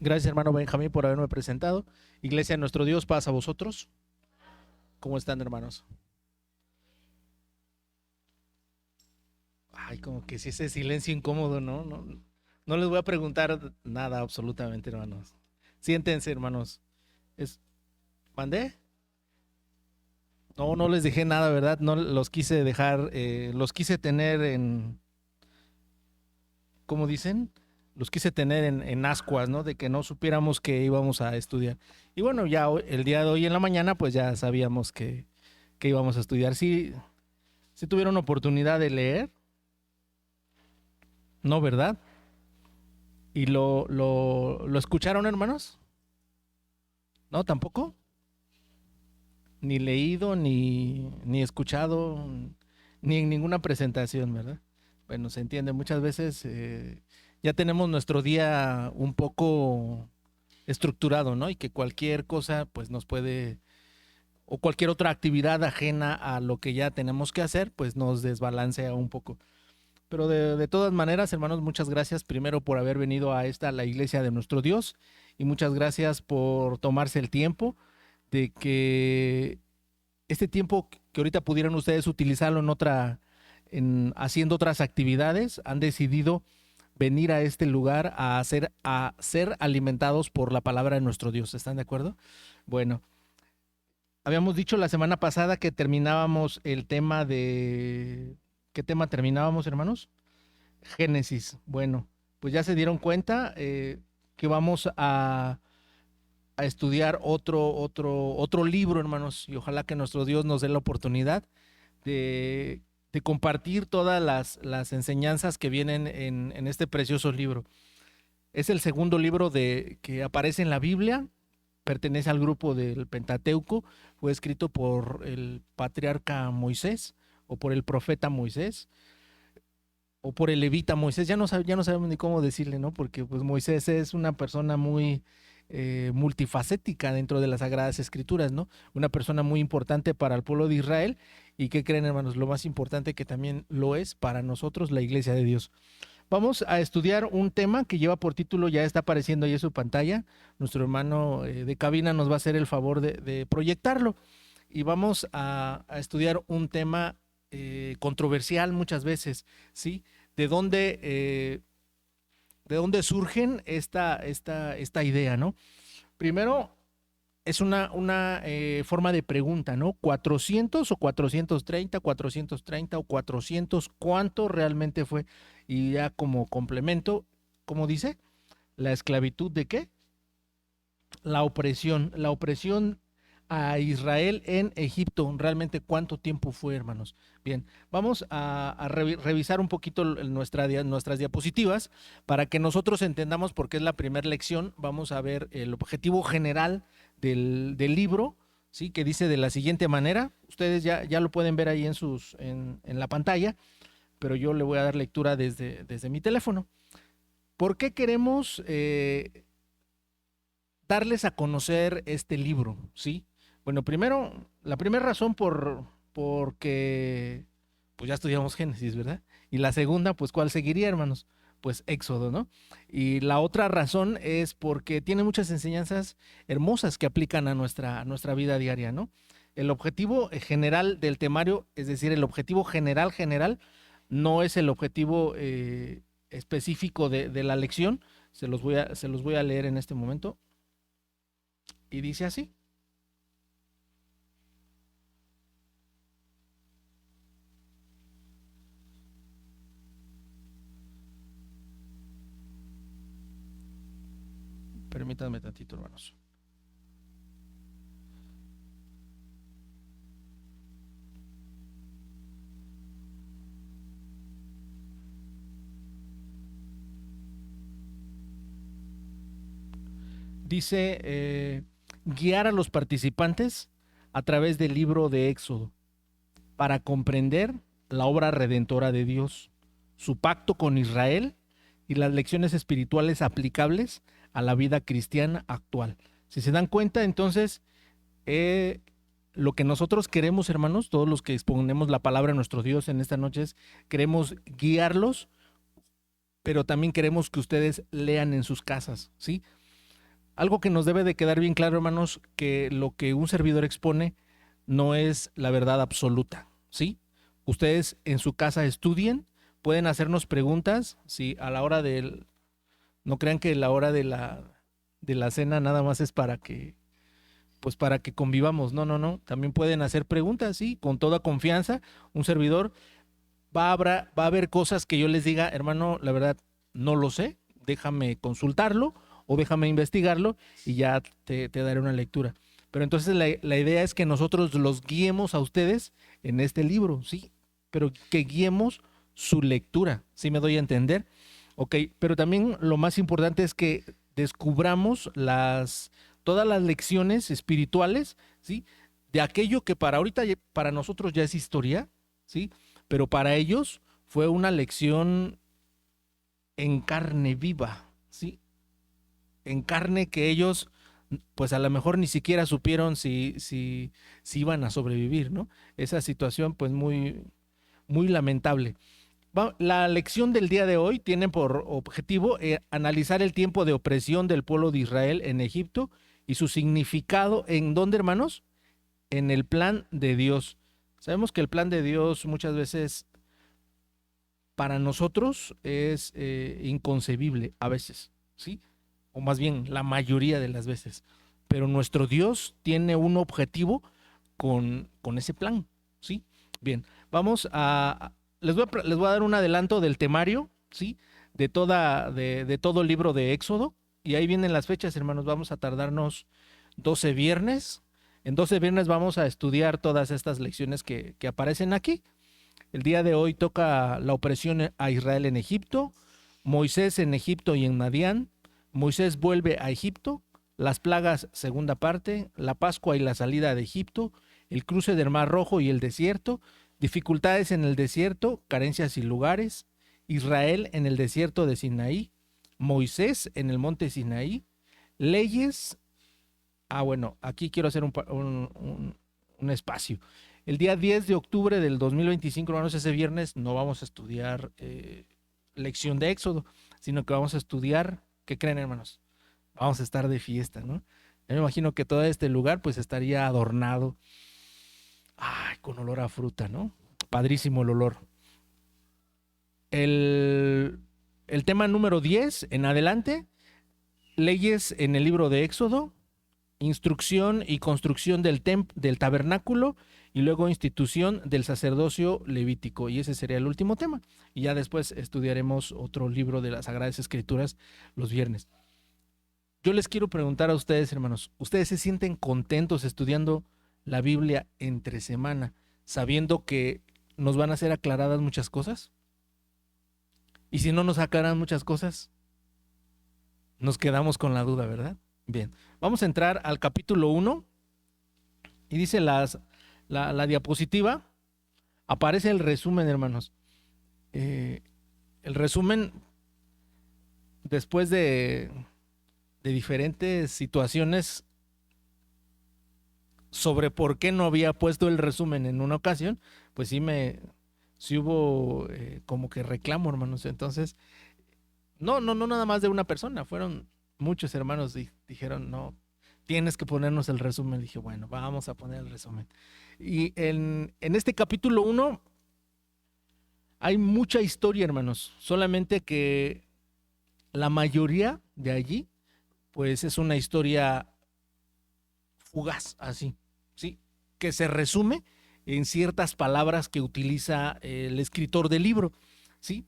Gracias, hermano Benjamín, por haberme presentado. Iglesia de nuestro Dios, paz a vosotros. ¿Cómo están, hermanos? Ay, como que si ese silencio incómodo, ¿no? No les voy a preguntar nada absolutamente, hermanos. Siéntense, hermanos. Es, ¿Mandé? No les dejé nada, ¿verdad? No los quise dejar, los quise tener en, ¿cómo dicen? Los quise tener en ascuas, ¿no? De que no supiéramos que íbamos a estudiar. Y bueno, ya el día de hoy en la mañana, pues ya sabíamos que íbamos a estudiar. Sí, sí tuvieron oportunidad de leer, ¿no, verdad? ¿Y lo escucharon, hermanos? ¿No, tampoco? Ni leído, ni escuchado, ni en ninguna presentación, ¿verdad? Bueno, se entiende, muchas veces ya tenemos nuestro día un poco estructurado, ¿no? Y que cualquier cosa, pues nos puede, o cualquier otra actividad ajena a lo que ya tenemos que hacer, pues nos desbalancea un poco. Pero de todas maneras, hermanos, muchas gracias primero por haber venido a la iglesia de nuestro Dios, y muchas gracias por tomarse el tiempo de que este tiempo que ahorita pudieran ustedes utilizarlo haciendo otras actividades, han decidido venir a este lugar a ser alimentados por la palabra de nuestro Dios. ¿Están de acuerdo? Bueno, habíamos dicho la semana pasada que terminábamos el tema de... ¿Qué tema terminábamos, hermanos? Génesis. Bueno, pues ya se dieron cuenta que vamos a estudiar otro libro, hermanos, y ojalá que nuestro Dios nos dé la oportunidad de compartir todas las enseñanzas que vienen en este precioso libro. Es el segundo libro que aparece en la Biblia, pertenece al grupo del Pentateuco, fue escrito por el patriarca Moisés o por el profeta Moisés o por el levita Moisés, ya no sabemos ni cómo decirle, ¿no? Porque pues Moisés es una persona muy multifacética dentro de las Sagradas Escrituras, ¿no? Una persona muy importante para el pueblo de Israel, y ¿qué creen, hermanos? Lo más importante que también lo es para nosotros, la Iglesia de Dios. Vamos a estudiar un tema que lleva por título, ya está apareciendo ahí en su pantalla, nuestro hermano de cabina nos va a hacer el favor de proyectarlo, y vamos a estudiar un tema controversial muchas veces, ¿sí? ¿De dónde, de dónde surgen esta idea, ¿no? Primero, es una forma de pregunta, ¿no? 400 o 430, 430 o 400, ¿cuánto realmente fue? Y ya como complemento, ¿cómo dice? ¿La esclavitud de qué? La opresión a Israel en Egipto. ¿Realmente cuánto tiempo fue, hermanos? Bien, vamos a revisar un poquito nuestras diapositivas para que nosotros entendamos, porque es la primera lección. Vamos a ver el objetivo general del libro, ¿sí? Que dice de la siguiente manera. Ustedes ya lo pueden ver ahí en la pantalla, pero yo le voy a dar lectura desde mi teléfono. ¿Por qué queremos darles a conocer este libro? ¿Sí? Bueno, primero, la primera razón porque pues ya estudiamos Génesis, ¿verdad? Y la segunda, pues ¿cuál seguiría, hermanos? Pues Éxodo, ¿no? Y la otra razón es porque tiene muchas enseñanzas hermosas que aplican a nuestra vida diaria, ¿no? El objetivo general del temario, es decir, el objetivo general, no es el objetivo específico de la lección. Se los voy a leer en este momento. Y dice así. Permítanme tantito, hermanos. Dice, guiar a los participantes a través del libro de Éxodo para comprender la obra redentora de Dios, su pacto con Israel y las lecciones espirituales aplicables a la vida cristiana actual. Si se dan cuenta, entonces, eh, lo que nosotros queremos, hermanos, todos los que exponemos la palabra de nuestro Dios en esta noche, queremos guiarlos, pero también queremos que ustedes lean en sus casas, ¿sí? algo que nos debe de quedar bien claro, hermanos, que lo que un servidor expone no es la verdad absoluta, ¿sí? Ustedes en su casa estudien, pueden hacernos preguntas, ¿sí? A la hora del... No crean que la hora de la cena nada más es para que, pues para que convivamos. No, no, no. También pueden hacer preguntas, sí, con toda confianza. Un servidor va a haber cosas que yo les diga, hermano, la verdad, no lo sé, déjame consultarlo o déjame investigarlo y ya te daré una lectura. Pero entonces la idea es que nosotros los guiemos a ustedes en este libro, ¿sí? Pero que guiemos su lectura, ¿sí me doy a entender? Ok, pero también lo más importante es que descubramos todas las lecciones espirituales, ¿sí? De aquello que para ahorita, para nosotros ya es historia, ¿sí? Pero para ellos fue una lección en carne viva, ¿sí? En carne que ellos, pues a lo mejor ni siquiera supieron si iban a sobrevivir, ¿no? Esa situación, pues muy lamentable. La lección del día de hoy tiene por objetivo analizar el tiempo de opresión del pueblo de Israel en Egipto y su significado en ¿dónde, hermanos? En el plan de Dios. Sabemos que el plan de Dios muchas veces para nosotros es inconcebible a veces, ¿sí? O más bien la mayoría de las veces. Pero nuestro Dios tiene un objetivo con ese plan, ¿sí? Bien, vamos a... les voy a dar un adelanto del temario, ¿sí? De todo el libro de Éxodo. Y ahí vienen las fechas, hermanos. Vamos a tardarnos 12 viernes. En 12 viernes vamos a estudiar todas estas lecciones que aparecen aquí. El día de hoy toca la opresión a Israel en Egipto, Moisés en Egipto y en Madián, Moisés vuelve a Egipto, las plagas segunda parte, la Pascua y la salida de Egipto, el cruce del Mar Rojo y el desierto, dificultades en el desierto, carencias y lugares, Israel en el desierto de Sinaí, Moisés en el monte Sinaí, leyes. Bueno, aquí quiero hacer un espacio. El día 10 de octubre del 2025, hermanos, ese viernes no vamos a estudiar lección de Éxodo, sino que vamos a estudiar, ¿qué creen, hermanos? Vamos a estar de fiesta, ¿no? Yo me imagino que todo este lugar pues estaría adornado, ay, con olor a fruta, ¿no? Padrísimo el olor. El, el tema número 10 en adelante, leyes en el libro de Éxodo, instrucción y construcción del tabernáculo y luego institución del sacerdocio levítico. Y ese sería el último tema. Y ya después estudiaremos otro libro de las Sagradas Escrituras los viernes. Yo les quiero preguntar a ustedes, hermanos, ¿ustedes se sienten contentos estudiando la Biblia entre semana, sabiendo que nos van a ser aclaradas muchas cosas? Y si no nos aclaran muchas cosas, nos quedamos con la duda, ¿verdad? Bien, vamos a entrar al capítulo 1 y dice la diapositiva, aparece el resumen, hermanos. El resumen, después de diferentes situaciones sobre por qué no había puesto el resumen en una ocasión, pues sí hubo como que reclamo, hermanos. Entonces, no nada más de una persona, fueron muchos hermanos y dijeron, no, tienes que ponernos el resumen. Dije, bueno, vamos a poner el resumen. Y en este capítulo 1 hay mucha historia, hermanos. Solamente que la mayoría de allí, pues es una historia fugaz, así, ¿sí? Que se resume en ciertas palabras que utiliza el escritor del libro, ¿sí?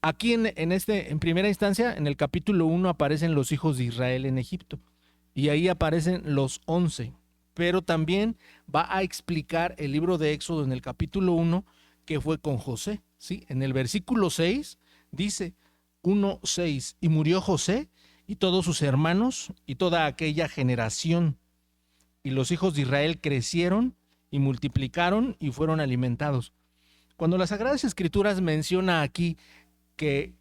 Aquí en primera instancia, en el capítulo 1 aparecen los hijos de Israel en Egipto. Y ahí aparecen los 11. Pero también va a explicar el libro de Éxodo en el capítulo 1 que fue con José, ¿sí? En el versículo 6 dice 1:6, y murió José y todos sus hermanos y toda aquella generación. Y los hijos de Israel crecieron y multiplicaron y fueron alimentados. Cuando las Sagradas Escrituras menciona aquí que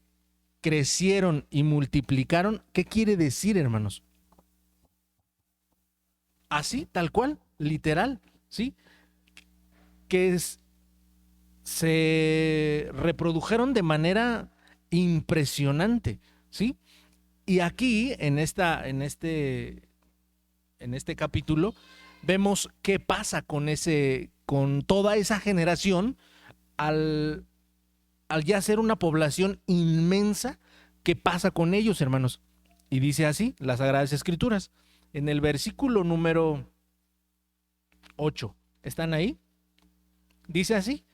crecieron y multiplicaron, ¿qué quiere decir, hermanos? Así, tal cual, literal, ¿sí? Que se reprodujeron de manera impresionante, ¿sí? Y aquí, en este capítulo, vemos qué pasa con toda esa generación al ya ser una población inmensa. ¿Qué pasa con ellos, hermanos? Y dice así, las Sagradas Escrituras, en el versículo número 8, ¿están ahí? Dice así: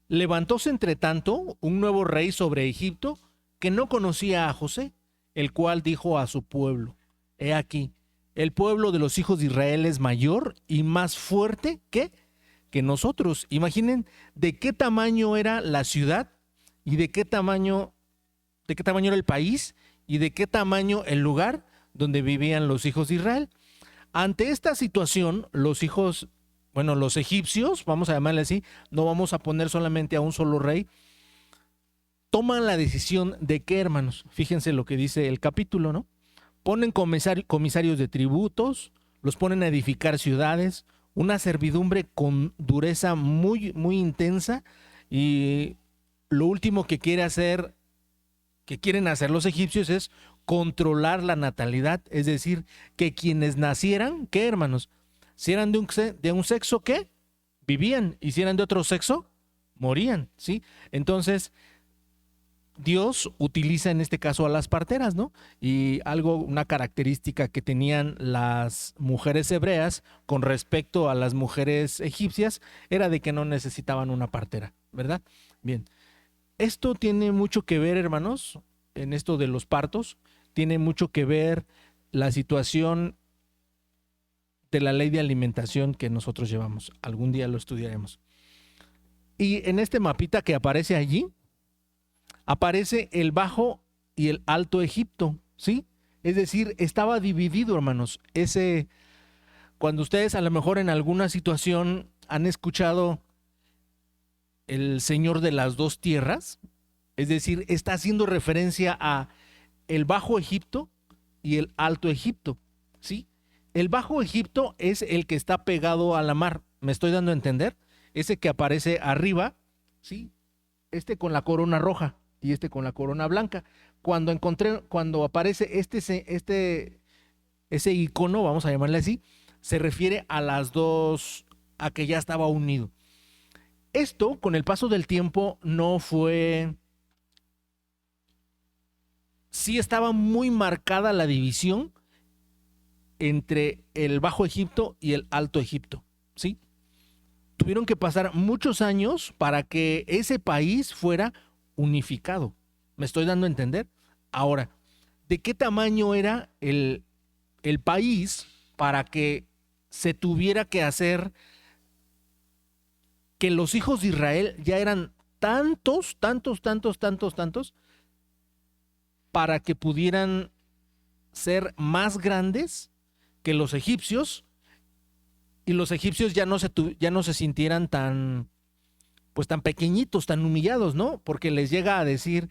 levantóse entre tanto un nuevo rey sobre Egipto que no conocía a José, el cual dijo a su pueblo: he aquí, el pueblo de los hijos de Israel es mayor y más fuerte que nosotros. Imaginen de qué tamaño era la ciudad y de qué tamaño era el país y de qué tamaño el lugar donde vivían los hijos de Israel. Ante esta situación, los egipcios, vamos a llamarle así, no vamos a poner solamente a un solo rey, toman la decisión de qué, hermanos. Fíjense lo que dice el capítulo, ¿no? Ponen comisarios de tributos, los ponen a edificar ciudades, una servidumbre con dureza muy, muy intensa, y lo último que quieren hacer los egipcios es controlar la natalidad, es decir, que quienes nacieran, ¿qué, hermanos? Si eran de un sexo, ¿qué? Vivían, y si eran de otro sexo, morían, ¿sí? Entonces, Dios utiliza en este caso a las parteras, ¿no? Y una característica que tenían las mujeres hebreas con respecto a las mujeres egipcias era de que no necesitaban una partera, ¿verdad? Bien, esto tiene mucho que ver, hermanos, en esto de los partos, tiene mucho que ver la situación de la ley de alimentación que nosotros llevamos. Algún día lo estudiaremos. Y en este mapita que aparece allí, aparece el Bajo y el Alto Egipto, ¿sí? Es decir, estaba dividido, hermanos. Cuando ustedes a lo mejor en alguna situación han escuchado el Señor de las dos tierras, es decir, está haciendo referencia a el Bajo Egipto y el Alto Egipto, ¿sí? El Bajo Egipto es el que está pegado a la mar, ¿me estoy dando a entender? Ese que aparece arriba, ¿sí? Este con la corona roja y este con la corona blanca. Cuando aparece ese icono, vamos a llamarle así, se refiere a las dos, a que ya estaba unido. Esto, con el paso del tiempo, no fue... Sí estaba muy marcada la división entre el Bajo Egipto y el Alto Egipto, ¿sí? Tuvieron que pasar muchos años para que ese país fuera unificado. ¿Me estoy dando a entender? Ahora, ¿de qué tamaño era el país para que se tuviera que hacer que los hijos de Israel ya eran tantos, para que pudieran ser más grandes que los egipcios, y los egipcios ya no se sintieran tan pequeñitos, tan humillados, ¿no? Porque les llega a decir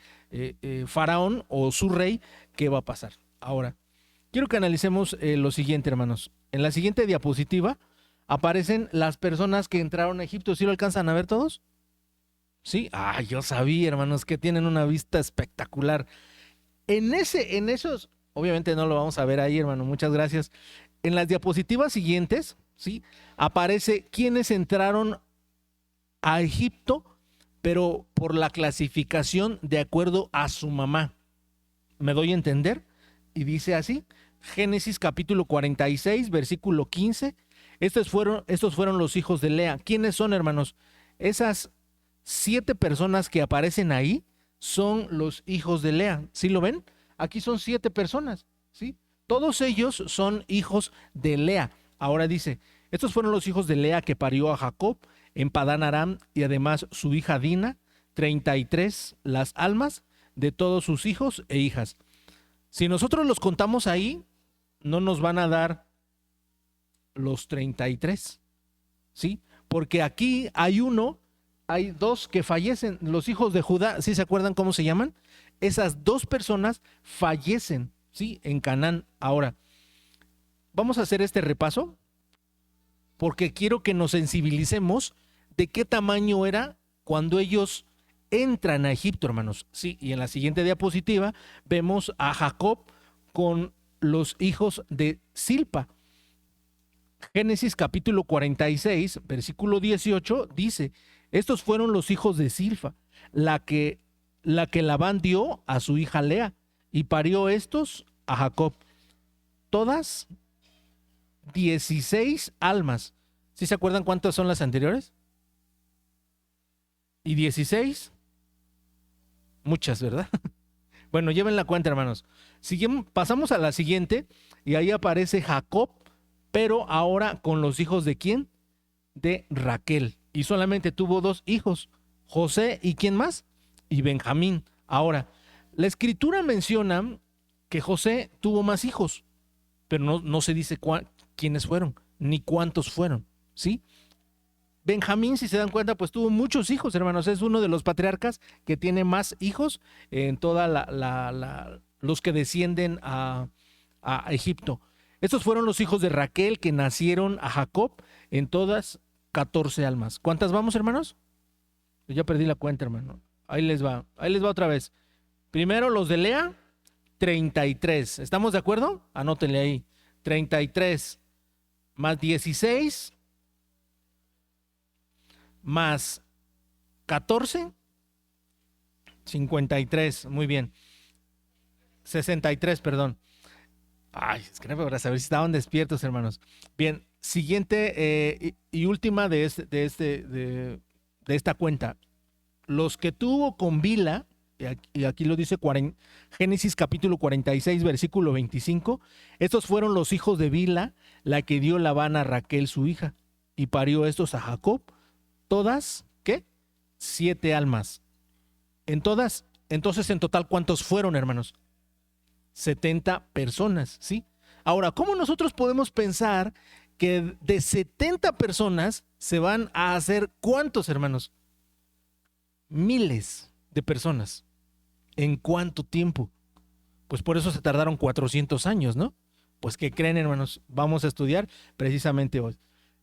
Faraón o su rey qué va a pasar. Ahora, quiero que analicemos lo siguiente, hermanos. En la siguiente diapositiva aparecen las personas que entraron a Egipto. ¿Sí lo alcanzan a ver todos? Sí. Yo sabía, hermanos, que tienen una vista espectacular. En esos, obviamente no lo vamos a ver ahí, hermano, muchas gracias. En las diapositivas siguientes, ¿sí? Aparece quiénes entraron a Egipto, pero por la clasificación de acuerdo a su mamá. ¿Me doy a entender? Y dice así, Génesis capítulo 46, versículo 15. Estos fueron los hijos de Lea. ¿Quiénes son, hermanos? Esas 7 personas que aparecen ahí son los hijos de Lea. ¿Sí lo ven? Aquí son 7 personas, ¿sí? Todos ellos son hijos de Lea. Ahora dice, estos fueron los hijos de Lea que parió a Jacob en Padán Aram, y además su hija Dina, 33 las almas de todos sus hijos e hijas. Si nosotros los contamos ahí, no nos van a dar los 33, ¿sí? Porque aquí hay 2 que fallecen, los hijos de Judá. ¿Sí se acuerdan cómo se llaman? Esas 2 personas fallecen, ¿sí? En Canaán. Ahora, vamos a hacer este repaso porque quiero que nos sensibilicemos de qué tamaño era cuando ellos entran a Egipto, hermanos. Sí, y en la siguiente diapositiva vemos a Jacob con los hijos de Zilpa. Génesis capítulo 46, versículo 18 dice: estos fueron los hijos de Zilpa, la que Labán dio a su hija Lea, y parió estos a Jacob. Todas 16 almas. ¿Sí se acuerdan cuántas son las anteriores? ¿Y 16? Muchas, ¿verdad? Bueno, lleven la cuenta, hermanos. Pasamos a la siguiente, y ahí aparece Jacob, pero ahora con los hijos ¿de quién? De Raquel. Y solamente tuvo 2 hijos, José y ¿quién más? Y Benjamín. Ahora, la escritura menciona que José tuvo más hijos, pero no se dice quiénes fueron, ni cuántos fueron, ¿sí? Benjamín, si se dan cuenta, pues tuvo muchos hijos, hermanos. Es uno de los patriarcas que tiene más hijos en toda los que descienden a Egipto. Estos fueron los hijos de Raquel que nacieron a Jacob, en todas 14 almas. ¿Cuántas vamos, hermanos? Yo ya perdí la cuenta, hermano. Ahí les va otra vez. Primero los de Lea, 33. ¿Estamos de acuerdo? Anótenle ahí. 33 más 16 más 14, 53. Muy bien. 63, perdón. Ay, es que no para saber si estaban despiertos, hermanos. Bien, siguiente y última de esta cuenta. Los que tuvo con Bilha, y aquí lo dice Génesis capítulo 46, versículo 25. Estos fueron los hijos de Bilha, la que dio Labán a Raquel su hija, y parió estos a Jacob. Todas, ¿qué? 7 almas. Entonces, en total, ¿cuántos fueron, hermanos? 70 personas, ¿sí? Ahora, ¿cómo nosotros podemos pensar que de 70 personas se van a hacer cuántos, hermanos? Miles de personas. ¿En cuánto tiempo? Pues por eso se tardaron 400 años, ¿no? Pues ¿qué creen, hermanos? Vamos a estudiar precisamente hoy.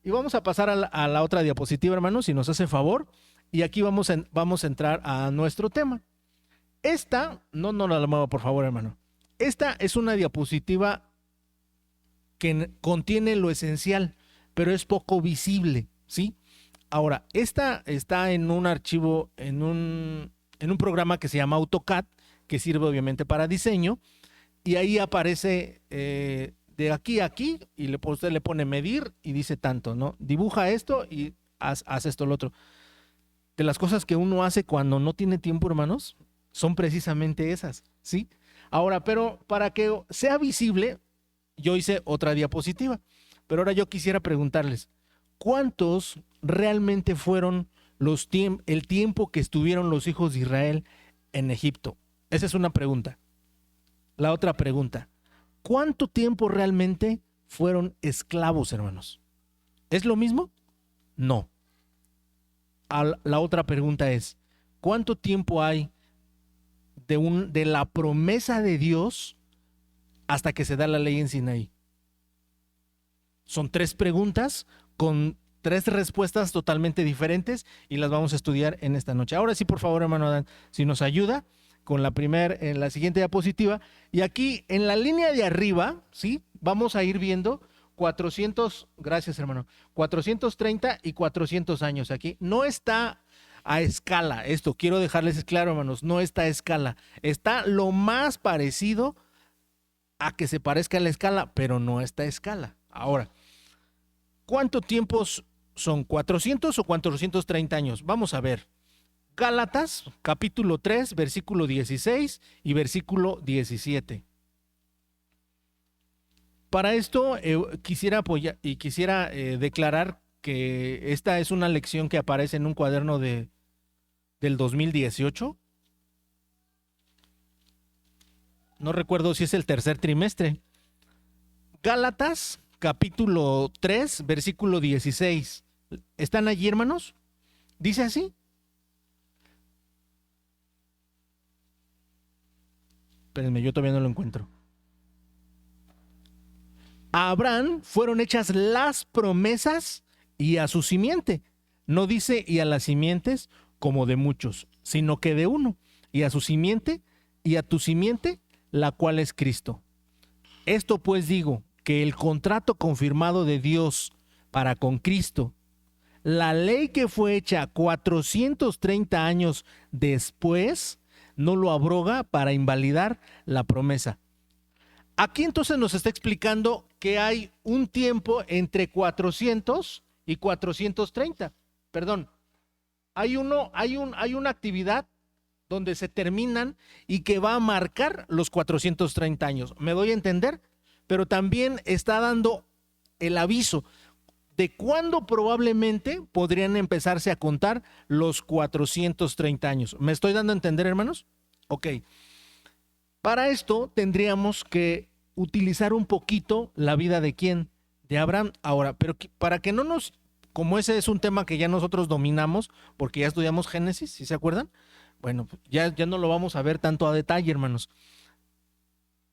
Y vamos a pasar a la otra diapositiva, hermanos, si nos hace favor. Y aquí vamos a entrar a nuestro tema. Esta, no la muevo, por favor, hermano. Esta es una diapositiva que contiene lo esencial, pero es poco visible, ¿sí? Ahora, esta está en un archivo, en un programa que se llama AutoCAD, que sirve obviamente para diseño, y ahí aparece de aquí a aquí, y usted le pone medir y dice tanto, ¿no? Dibuja esto y haz esto, lo otro. De las cosas que uno hace cuando no tiene tiempo, hermanos, son precisamente esas, ¿sí? Ahora, pero para que sea visible, yo hice otra diapositiva, pero ahora yo quisiera preguntarles, ¿cuántos realmente fueron el tiempo que estuvieron los hijos de Israel en Egipto? Esa es una pregunta. La otra pregunta, ¿cuánto tiempo realmente fueron esclavos, hermanos? ¿Es lo mismo? No. La otra pregunta es, ¿cuánto tiempo hay de la promesa de Dios hasta que se da la ley en Sinaí? Son 3 preguntas con 3 respuestas totalmente diferentes y las vamos a estudiar en esta noche. Ahora sí, por favor, hermano Adán, si nos ayuda con en la siguiente diapositiva. Y aquí en la línea de arriba, ¿sí? Vamos a ir viendo 400, gracias, hermano, 430 y 400 años aquí. No está a escala esto, quiero dejarles claro, hermanos, no está a escala. Está lo más parecido a que se parezca a la escala, pero no está a escala. Ahora, ¿cuánto tiempo son? ¿400 o 430 años? Vamos a ver. Gálatas, capítulo 3, versículo 16 y versículo 17. Para esto quisiera apoyar y quisiera declarar que esta es una lección que aparece en un cuaderno del 2018. No recuerdo si es el tercer trimestre. Gálatas, capítulo 3, versículo 16. ¿Están allí, hermanos? ¿Dice así? Espérenme, yo todavía no lo encuentro. A Abraham fueron hechas las promesas y a su simiente. No dice y a las simientes como de muchos, sino que de uno. Y a su simiente y a tu simiente, la cual es Cristo. Esto pues digo, que el contrato confirmado de Dios para con Cristo, la ley que fue hecha 430 años después, no lo abroga para invalidar la promesa. Aquí entonces nos está explicando que hay un tiempo entre 400 y 430. Perdón, hay una actividad donde se terminan y que va a marcar los 430 años. ¿Me doy a entender? Pero también está dando el aviso de cuándo probablemente podrían empezarse a contar los 430 años. ¿Me estoy dando a entender, hermanos? Ok. Para esto tendríamos que utilizar un poquito la vida de quién, de Abraham. Ahora, pero para que no nos, como ese es un tema que ya nosotros dominamos, porque ya estudiamos Génesis, ¿sí se acuerdan? Bueno, ya no lo vamos a ver tanto a detalle, hermanos.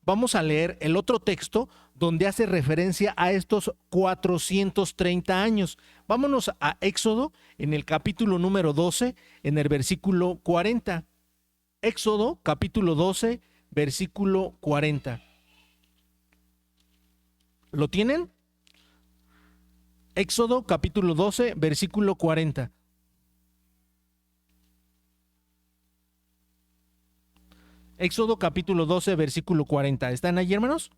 Vamos a leer el otro texto donde hace referencia a estos 430 años. Vámonos a Éxodo en el capítulo número 12, en el versículo 40. Éxodo capítulo 12, versículo 40. ¿Lo tienen? Éxodo capítulo 12, versículo 40. Éxodo capítulo 12, versículo 40. ¿Están ahí, hermanos?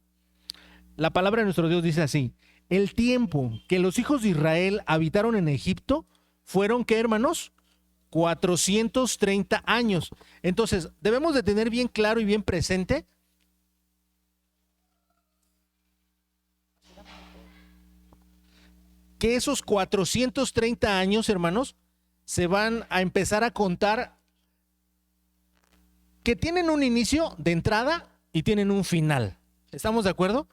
La palabra de nuestro Dios dice así: el tiempo que los hijos de Israel habitaron en Egipto fueron, ¿qué, hermanos? 430 años. Entonces, debemos de tener bien claro y bien presente que esos 430 años, hermanos, se van a empezar a contar, que tienen un inicio de entrada y tienen un final. ¿Estamos de acuerdo?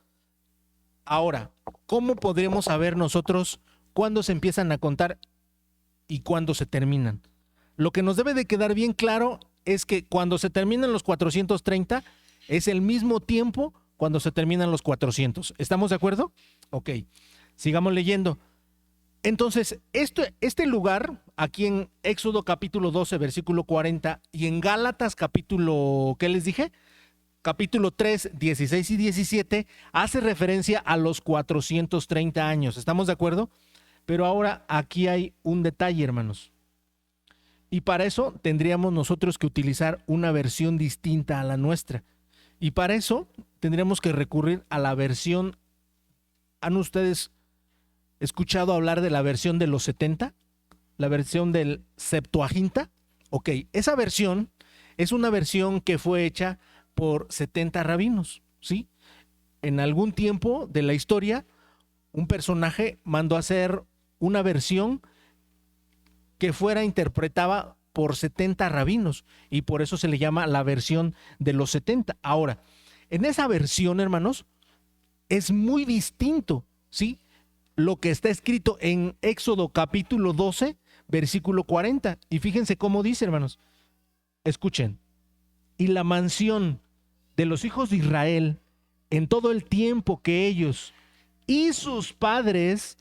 Ahora, ¿cómo podremos saber nosotros cuándo se empiezan a contar y cuándo se terminan? Lo que nos debe de quedar bien claro es que cuando se terminan los 430 es el mismo tiempo cuando se terminan los 400. ¿Estamos de acuerdo? Ok, sigamos leyendo. Entonces, este lugar, aquí en Éxodo capítulo 12, versículo 40, y en Gálatas capítulo, ¿qué les dije? Capítulo 3, 16 y 17, hace referencia a los 430 años. ¿Estamos de acuerdo? Pero ahora aquí hay un detalle, hermanos. Y para eso tendríamos nosotros que utilizar una versión distinta a la nuestra. Y para eso tendríamos que recurrir a la versión. ¿Han ustedes escuchado hablar de la versión de los 70? La versión del Septuaginta. Ok, esa versión es una versión que fue hecha por 70 rabinos, ¿sí? En algún tiempo de la historia, un personaje mandó a hacer una versión que fuera interpretada por 70 rabinos, y por eso se le llama la versión de los 70. Ahora, en esa versión, hermanos, es muy distinto, ¿sí?, lo que está escrito en Éxodo capítulo 12, versículo 40. Y fíjense cómo dice, hermanos. Escuchen. Y la mansión de los hijos de Israel en todo el tiempo que ellos y sus padres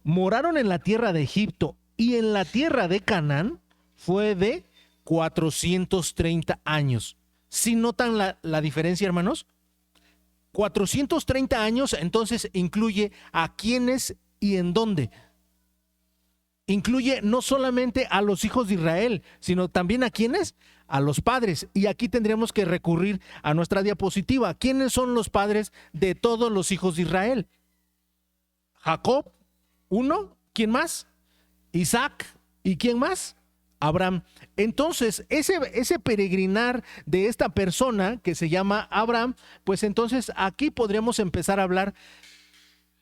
moraron en la tierra de Egipto y en la tierra de Canaán fue de 430 años. ¿Sí notan la diferencia, hermanos? 430 años, entonces incluye a quiénes y en dónde. Incluye no solamente a los hijos de Israel, sino también a quiénes, a los padres. Y aquí tendríamos que recurrir a nuestra diapositiva. ¿Quiénes son los padres de todos los hijos de Israel? Jacob, uno. ¿Quién más? Isaac. ¿Y quién más? Abraham. Entonces, ese peregrinar de esta persona que se llama Abraham, pues entonces aquí podríamos empezar a hablar,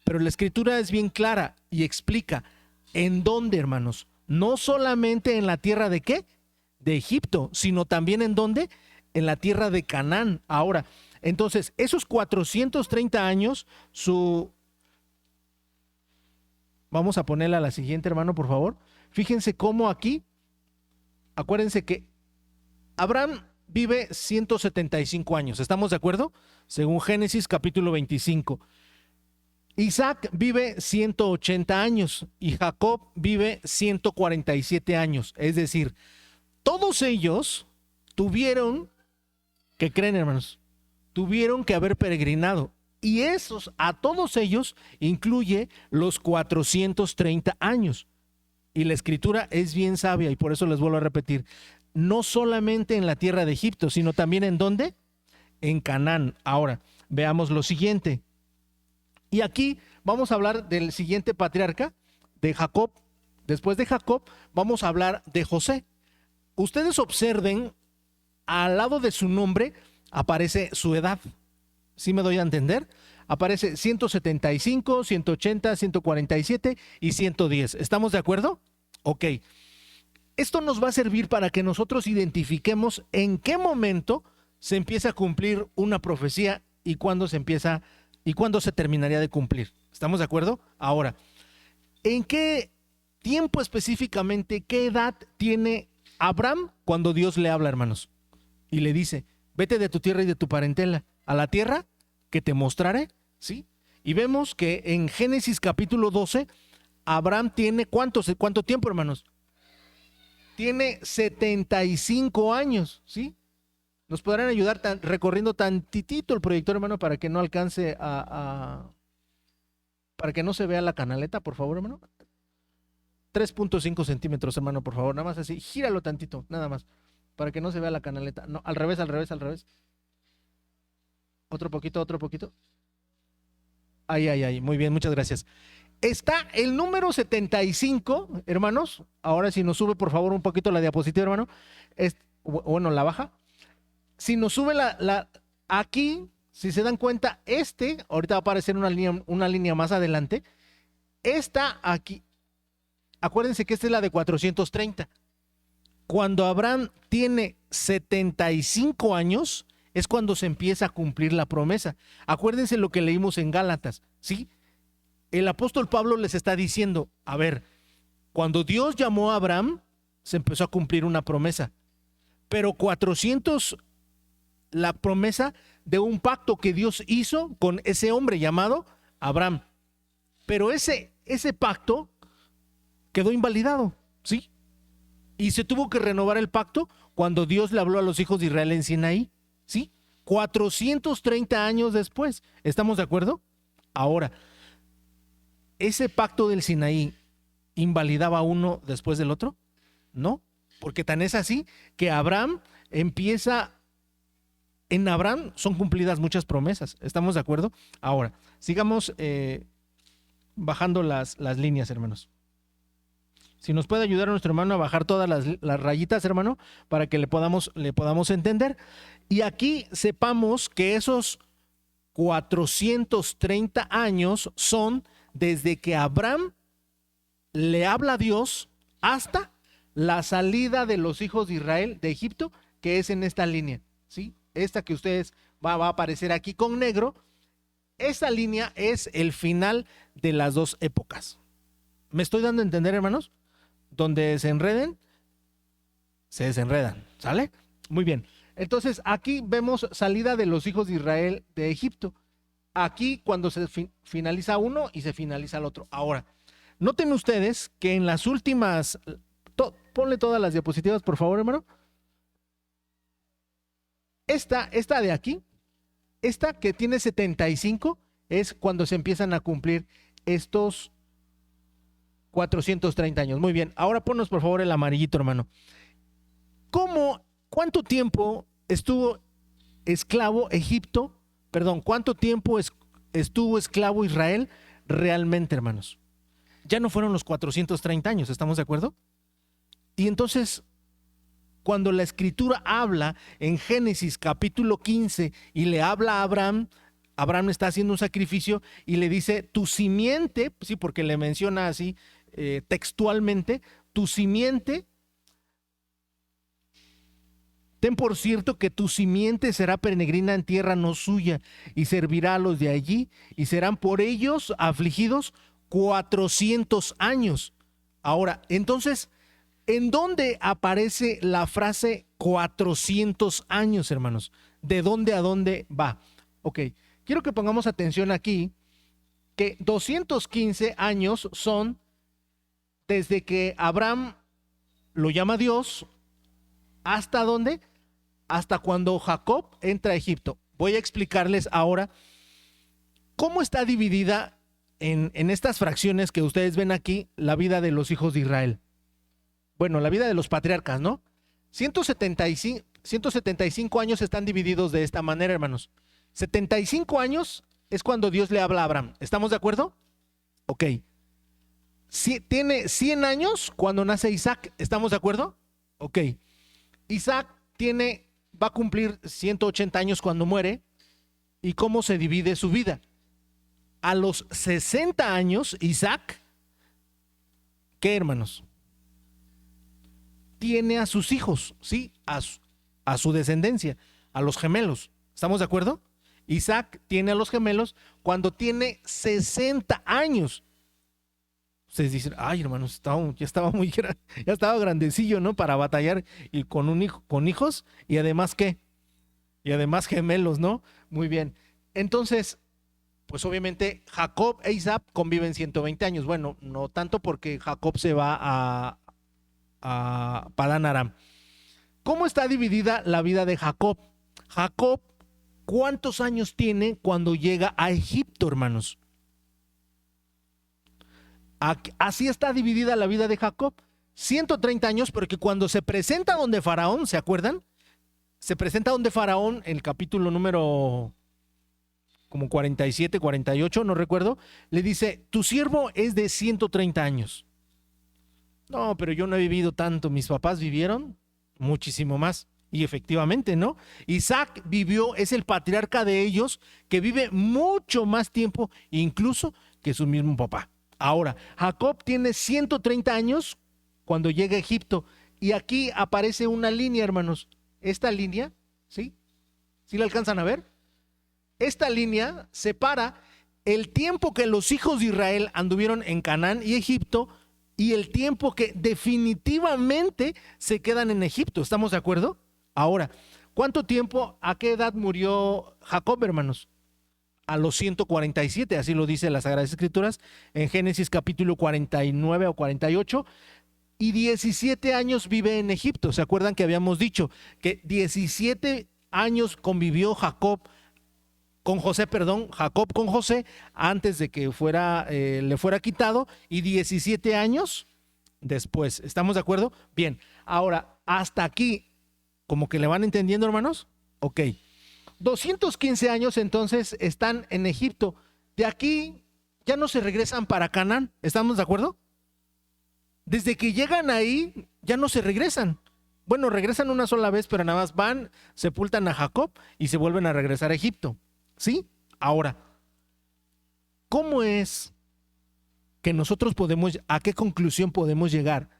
pero la escritura es bien clara y explica en dónde, hermanos. No solamente en la tierra de ¿qué? De Egipto, sino también en dónde? En la tierra de Canaán. Ahora, entonces, esos 430 años, vamos a ponerla a la siguiente, hermano, por favor. Fíjense cómo aquí, acuérdense que Abraham vive 175 años. ¿Estamos de acuerdo? Según Génesis capítulo 25. Isaac vive 180 años y Jacob vive 147 años. Es decir, todos ellos tuvieron, ¿qué creen, hermanos? Tuvieron que haber peregrinado. Y a todos ellos incluye los 430 años. Y la escritura es bien sabia y por eso les vuelvo a repetir, no solamente en la tierra de Egipto, sino también ¿en dónde? En Canaán. Ahora, veamos lo siguiente. Y aquí vamos a hablar del siguiente patriarca, de Jacob. Después de Jacob, vamos a hablar de José. Ustedes observen, al lado de su nombre aparece su edad. ¿Sí me doy a entender? Aparece 175, 180, 147 y 110. ¿Estamos de acuerdo? Ok. Esto nos va a servir para que nosotros identifiquemos en qué momento se empieza a cumplir una profecía y cuándo se terminaría de cumplir. ¿Estamos de acuerdo? Ahora, ¿en qué tiempo específicamente, qué edad tiene Abraham cuando Dios le habla, hermanos? Y le dice, vete de tu tierra y de tu parentela a la tierra que te mostraré, ¿sí? Y vemos que en Génesis capítulo 12, Abraham tiene ¿cuánto tiempo, hermanos? Tiene 75 años, ¿sí? ¿Nos podrán ayudar recorriendo tantitito el proyector, hermano, para que no alcance para que no se vea la canaleta, por favor, hermano? 3.5 centímetros, hermano, por favor, nada más así, gíralo tantito, nada más, para que no se vea la canaleta. No, al revés. Otro poquito. Ahí, muy bien, muchas gracias. Está el número 75, hermanos. Ahora si nos sube por favor un poquito la diapositiva, hermano. Bueno, la baja. Si nos sube aquí, si se dan cuenta, ahorita va a aparecer una línea más adelante. Esta aquí, acuérdense que esta es la de 430. Cuando Abraham tiene 75 años, es cuando se empieza a cumplir la promesa. Acuérdense lo que leímos en Gálatas, ¿sí? El apóstol Pablo les está diciendo, a ver, cuando Dios llamó a Abraham, se empezó a cumplir una promesa. Pero 400, la promesa de un pacto que Dios hizo con ese hombre llamado Abraham. Pero ese pacto quedó invalidado, ¿sí? Y se tuvo que renovar el pacto cuando Dios le habló a los hijos de Israel en Sinaí, ¿sí? 430 años después. ¿Estamos de acuerdo? Ahora, ¿ese pacto del Sinaí invalidaba uno después del otro? No, porque tan es así que Abraham en Abraham son cumplidas muchas promesas. ¿Estamos de acuerdo? Ahora, sigamos bajando las líneas, hermanos. Si nos puede ayudar a nuestro hermano a bajar todas las rayitas, hermano, para que le podamos entender. Y aquí sepamos que esos 430 años son desde que Abraham le habla a Dios hasta la salida de los hijos de Israel de Egipto, que es en esta línea, ¿sí? Esta que ustedes va a aparecer aquí con negro. Esta línea es el final de las dos épocas. ¿Me estoy dando a entender, hermanos? Donde se desenredan, ¿sale? Muy bien. Entonces, aquí vemos salida de los hijos de Israel de Egipto. Aquí cuando se finaliza uno y se finaliza el otro. Ahora, noten ustedes que en las últimas... ponle todas las diapositivas, por favor, hermano. Esta de aquí, esta que tiene 75, es cuando se empiezan a cumplir estos 430 años. Muy bien, ahora ponnos por favor el amarillito, hermano. ¿Cuánto tiempo estuvo esclavo Egipto? Perdón, ¿cuánto tiempo estuvo esclavo Israel realmente, hermanos? Ya no fueron los 430 años, ¿estamos de acuerdo? Y entonces, cuando la escritura habla en Génesis capítulo 15 y le habla a Abraham, Abraham está haciendo un sacrificio y le dice, tu simiente, sí, porque le menciona así textualmente, tu simiente, ten por cierto que tu simiente será peregrina en tierra no suya y servirá a los de allí y serán por ellos afligidos 400 años. Ahora, entonces, ¿en dónde aparece la frase 400 años, hermanos? ¿De dónde a dónde va? Ok, quiero que pongamos atención aquí, que 215 años son desde que Abraham lo llama Dios, ¿hasta dónde? Hasta cuando Jacob entra a Egipto. Voy a explicarles ahora ¿Cómo está dividida en estas fracciones que ustedes ven aquí la vida de los hijos de Israel? Bueno, la vida de los patriarcas, ¿no? 175 años están divididos de esta manera, hermanos. 75 años es cuando Dios le habla a Abraham. ¿Estamos de acuerdo? Ok. Tiene 100 años cuando nace Isaac. ¿Estamos de acuerdo? Ok. Isaac va a cumplir 180 años cuando muere. ¿Y cómo se divide su vida? A los 60 años, Isaac, ¿qué, hermanos? Tiene a sus hijos, ¿sí? A su descendencia, a los gemelos. ¿Estamos de acuerdo? Isaac tiene a los gemelos cuando tiene 60 años. Ustedes dicen, ay, hermanos, ya estaba muy grande, ya estaba grandecillo, ¿no? Para batallar y con hijos, y además, ¿qué? Y además gemelos, ¿no? Muy bien. Entonces, pues obviamente Jacob e Isaac conviven 120 años. Bueno, no tanto porque Jacob se va a Padán Aram. ¿Cómo está dividida la vida de Jacob? Jacob, ¿cuántos años tiene cuando llega a Egipto, hermanos? Así está dividida la vida de Jacob. 130 años, porque cuando se presenta donde Faraón, ¿se acuerdan? Se presenta donde Faraón, en el capítulo número como 47, 48, no recuerdo, le dice, tu siervo es de 130 años. No, pero yo no he vivido tanto, mis papás vivieron muchísimo más. Y efectivamente, ¿no? Isaac vivió, es el patriarca de ellos, que vive mucho más tiempo, incluso que su mismo papá. Ahora, Jacob tiene 130 años cuando llega a Egipto. Y aquí aparece una línea, hermanos. Esta línea, ¿sí? ¿Sí la alcanzan a ver? Esta línea separa el tiempo que los hijos de Israel anduvieron en Canaán y Egipto y el tiempo que definitivamente se quedan en Egipto. ¿Estamos de acuerdo? Ahora, ¿cuánto tiempo, a qué edad murió Jacob, hermanos? A los 147, así lo dice las Sagradas Escrituras, en Génesis capítulo 49 o 48, y 17 años vive en Egipto. ¿Se acuerdan que habíamos dicho que 17 años convivió Jacob con José, antes de que le fuera quitado, y 17 años después? ¿Estamos de acuerdo? Bien, ahora, hasta aquí, ¿como que le van entendiendo, hermanos? Ok. 215 años entonces están en Egipto. De aquí ya no se regresan para Canaán. ¿Estamos de acuerdo? Desde que llegan ahí, ya no se regresan. Bueno, regresan una sola vez, pero nada más van, sepultan a Jacob y se vuelven a regresar a Egipto. ¿Sí? Ahora, ¿cómo es que nosotros a qué conclusión podemos llegar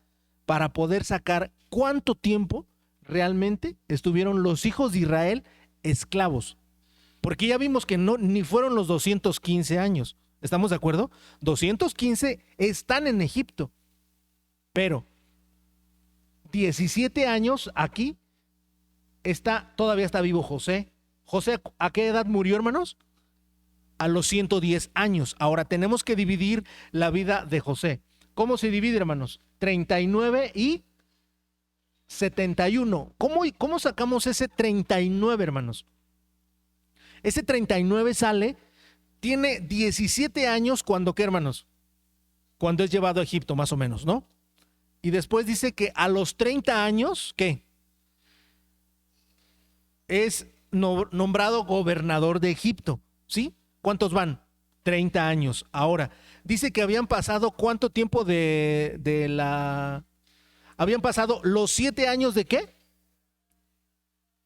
para poder sacar cuánto tiempo realmente estuvieron los hijos de Israel esclavos? Porque ya vimos que ni fueron los 215 años. ¿Estamos de acuerdo? 215 están en Egipto. Pero 17 años aquí todavía está vivo José. José, ¿a qué edad murió, hermanos? A los 110 años. Ahora tenemos que dividir la vida de José. ¿Cómo se divide, hermanos? 39 y 71. ¿Cómo sacamos ese 39, hermanos? Ese 39 tiene 17 años cuando, ¿qué, hermanos? Cuando es llevado a Egipto, más o menos, ¿no? Y después dice que a los 30 años, ¿qué? Es nombrado gobernador de Egipto, ¿sí? ¿Cuántos van? 30 años. Ahora, dice que habían pasado ¿cuánto tiempo habían pasado los 7 años de qué?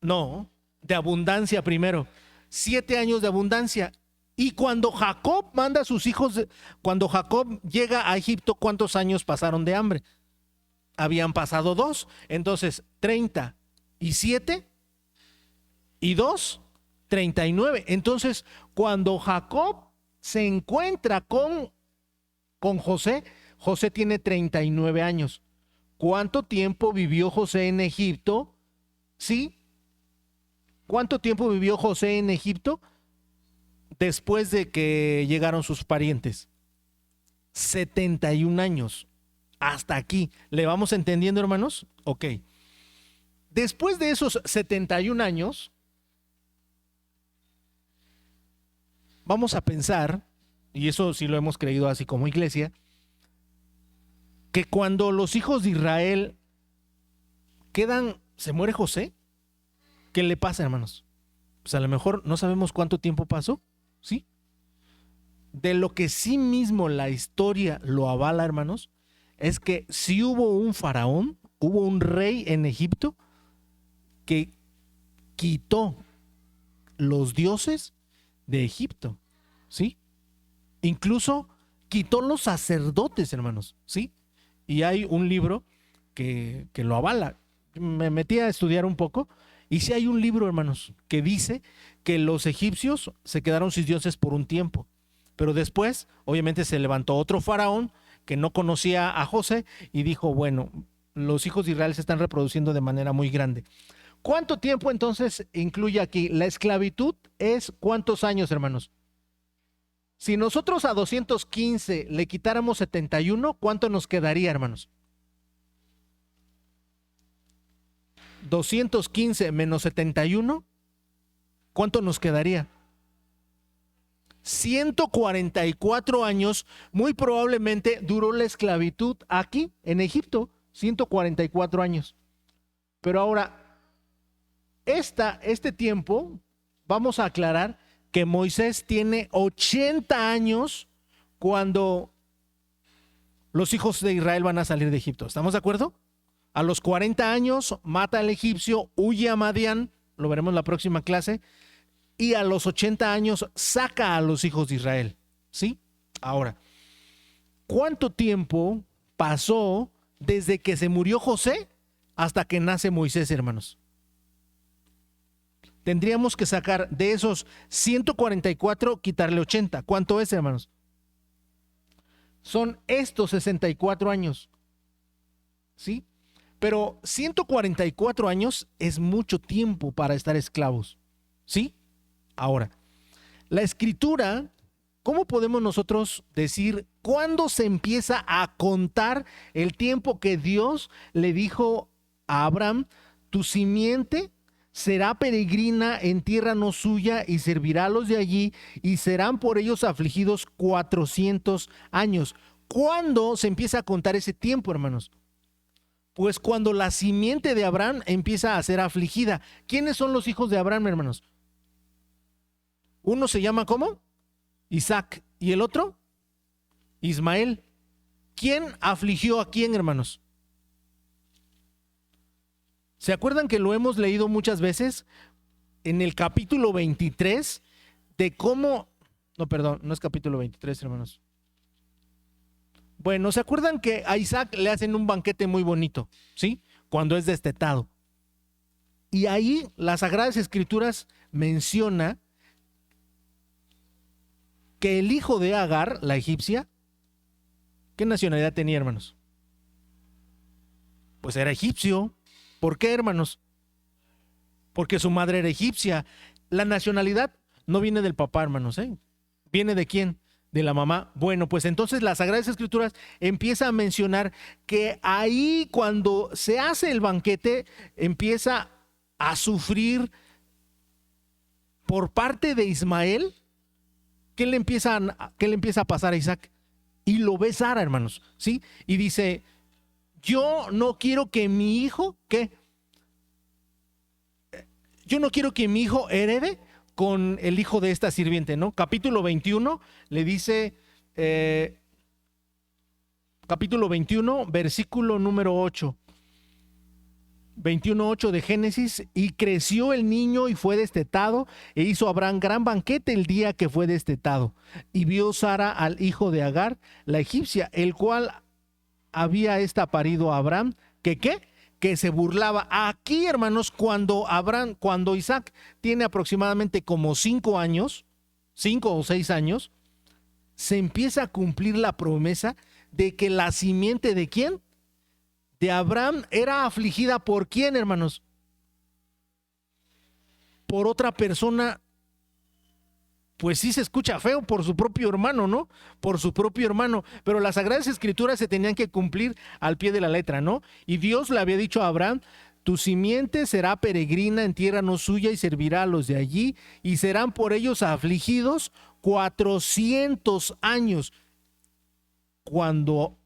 No, de abundancia primero. 7 años de abundancia. Y cuando Jacob manda a sus hijos, cuando Jacob llega a Egipto, ¿cuántos años pasaron de hambre? Habían pasado 2. Entonces, 37 y 2, 39. Entonces, cuando Jacob se encuentra con José, José tiene 39 años. ¿Cuánto tiempo vivió José en Egipto? ¿Sí? ¿Cuánto tiempo vivió José en Egipto después de que llegaron sus parientes? 71 años. Hasta aquí. ¿Le vamos entendiendo, hermanos? Ok. Después de esos 71 años, vamos a pensar, y eso sí lo hemos creído así como iglesia, que cuando los hijos de Israel se muere José, ¿qué le pasa, hermanos? Pues a lo mejor no sabemos cuánto tiempo pasó, ¿sí? De lo que sí mismo la historia lo avala, hermanos, es que sí hubo un faraón, hubo un rey en Egipto que quitó los dioses de Egipto, ¿sí? Incluso quitó los sacerdotes, hermanos, ¿sí? Y hay un libro que lo avala. Me metí a estudiar un poco y sí hay un libro, hermanos, que dice que los egipcios se quedaron sin dioses por un tiempo, pero después obviamente se levantó otro faraón que no conocía a José y dijo, bueno, los hijos de Israel se están reproduciendo de manera muy grande. ¿Cuánto tiempo entonces incluye aquí? La esclavitud es ¿cuántos años, hermanos? Si nosotros a 215 le quitáramos 71, ¿cuánto nos quedaría, hermanos? 215 menos 71, ¿cuánto nos quedaría? 144 años, muy probablemente duró la esclavitud aquí en Egipto, 144 años. Pero ahora, este tiempo, vamos a aclarar que Moisés tiene 80 años cuando los hijos de Israel van a salir de Egipto. ¿Estamos de acuerdo? A los 40 años mata al egipcio, huye a Madián, lo veremos en la próxima clase, y a los 80 años saca a los hijos de Israel. ¿Sí? Ahora, ¿cuánto tiempo pasó desde que se murió José hasta que nace Moisés, hermanos? Tendríamos que sacar de esos 144, quitarle 80. ¿Cuánto es, hermanos? Son estos 64 años. ¿Sí? Pero 144 años es mucho tiempo para estar esclavos. ¿Sí? Ahora, la escritura, ¿cómo podemos nosotros decir cuándo se empieza a contar el tiempo que Dios le dijo a Abraham, tu simiente será peregrina en tierra no suya y servirá a los de allí y serán por ellos afligidos 400 años? ¿Cuándo se empieza a contar ese tiempo, hermanos? Pues cuando la simiente de Abraham empieza a ser afligida. ¿Quiénes son los hijos de Abraham, hermanos? Uno se llama ¿cómo? Isaac. ¿Y el otro? Ismael. ¿Quién afligió a quién, hermanos? ¿Se acuerdan que lo hemos leído muchas veces en el capítulo 23 de cómo... No, perdón, no es capítulo 23, hermanos. Bueno, ¿se acuerdan que a Isaac le hacen un banquete muy bonito? ¿Sí? Cuando es destetado. Y ahí las Sagradas Escrituras menciona que el hijo de Agar, la egipcia, ¿qué nacionalidad tenía, hermanos? Pues era egipcio. ¿Por qué, hermanos? Porque su madre era egipcia. La nacionalidad no viene del papá, hermanos, ¿eh? ¿Viene de quién? De la mamá. Bueno, pues entonces las Sagradas Escrituras empieza a mencionar que ahí cuando se hace el banquete empieza a sufrir por parte de Ismael. ¿Qué le empieza a pasar a Isaac? Y lo ve Sara, hermanos, ¿sí? Y dice, yo no quiero que mi hijo, ¿qué? Yo no quiero que mi hijo herede con el hijo de esta sirviente, ¿no? Capítulo 21 le dice, capítulo 21, versículo número 8. 21:8 de Génesis, y creció el niño y fue destetado, e hizo Abraham gran banquete el día que fue destetado. Y vio Sara al hijo de Agar, la egipcia, el cual había parido a Abraham, que se burlaba. Aquí, hermanos, cuando Isaac tiene aproximadamente como 5 años, 5 o 6 años, se empieza a cumplir la promesa de que la simiente de ¿quién? De Abraham era afligida por ¿quién, hermanos? Por otra persona. Pues sí se escucha feo, por su propio hermano, ¿no? Por su propio hermano. Pero las Sagradas Escrituras se tenían que cumplir al pie de la letra, ¿no? Y Dios le había dicho a Abraham, tu simiente será peregrina en tierra no suya y servirá a los de allí y serán por ellos afligidos 400 años. Cuando